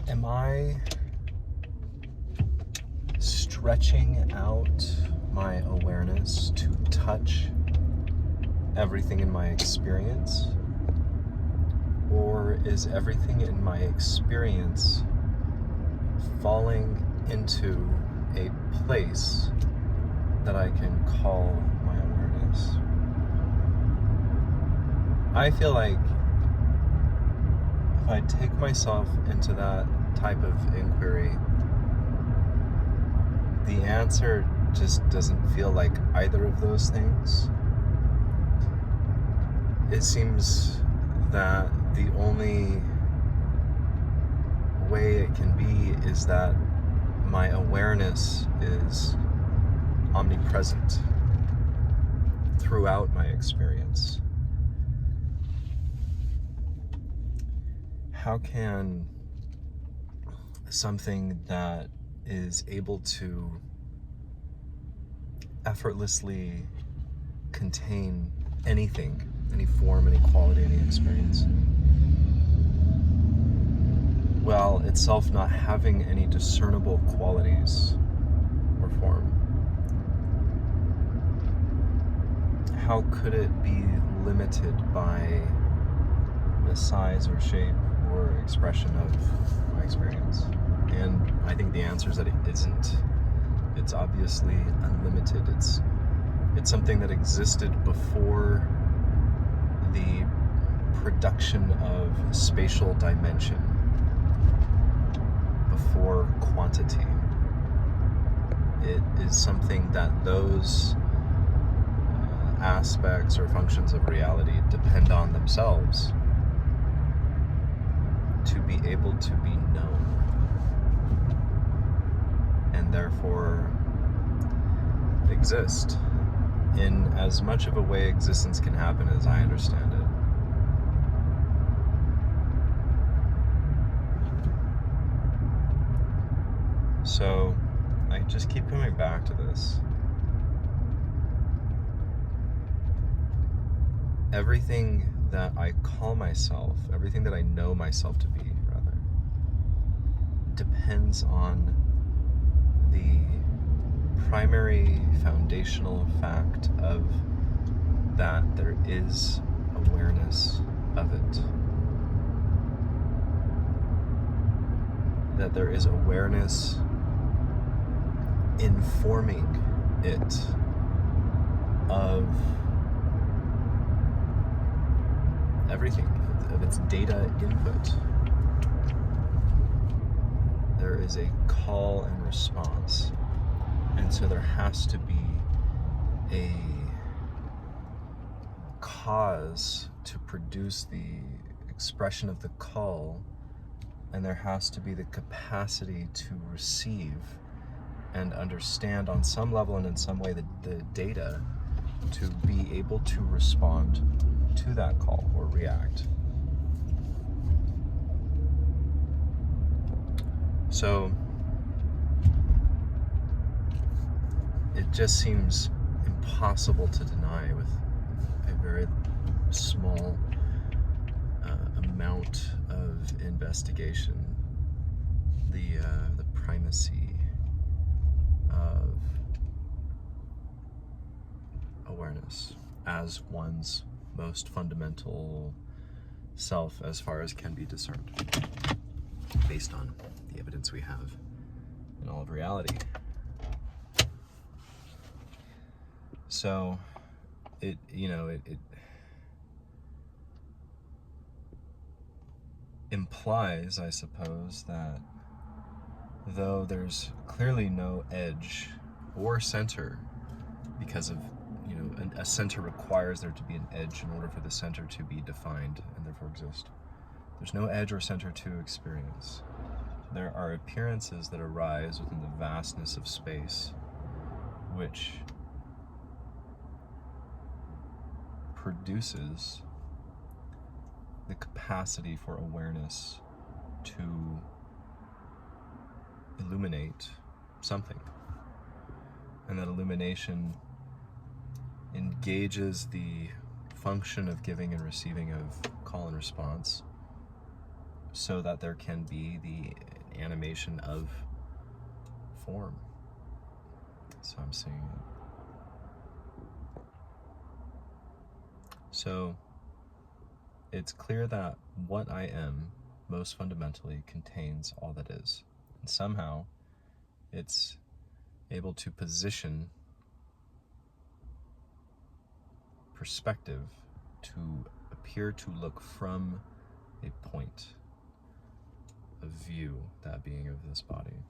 Am I stretching out my awareness to touch everything in my experience? Or is everything in my experience falling into a place that I can call my awareness? I feel like if I take myself into that type of inquiry, the answer just doesn't feel like either of those things. It seems that the only way it can be is that my awareness is omnipresent throughout my experience. How can something that is able to effortlessly contain anything, any form, any quality, any experience, while itself not having any discernible qualities or form, how could it be limited by the size or shape or expression of my experience? And I think the answer is that it isn't. It's obviously unlimited. It's something that existed before the production of spatial dimension, before quantity. It is something that those aspects or functions of reality depend on themselves to be able to be known, and therefore exist in as much of a way existence can happen as I understand it. So I just keep coming back to this. Everything that I call myself, everything that I know myself to be, rather, depends on the primary foundational fact of that there is awareness of it. That there is awareness informing it of everything, of its data input. There is a call and response. And so there has to be a cause to produce the expression of the call, and there has to be the capacity to receive and understand on some level and in some way the data to be able to respond to that call or react. So it just seems impossible to deny with a very small amount of investigation the primacy of awareness as one's most fundamental self as far as can be discerned based on the evidence we have in all of reality. So it implies, I suppose, that though there's clearly no edge or center, because of a center requires there to be an edge in order for the center to be defined and therefore exist. There's no edge or center to experience. There are appearances that arise within the vastness of space, which produces the capacity for awareness to illuminate something. And that illumination engages the function of giving and receiving of call and response, so that there can be the animation of form. So I'm seeing it. So it's clear that what I am most fundamentally contains all that is. And somehow it's able to position perspective to appear to look from a point of view, that being of this body.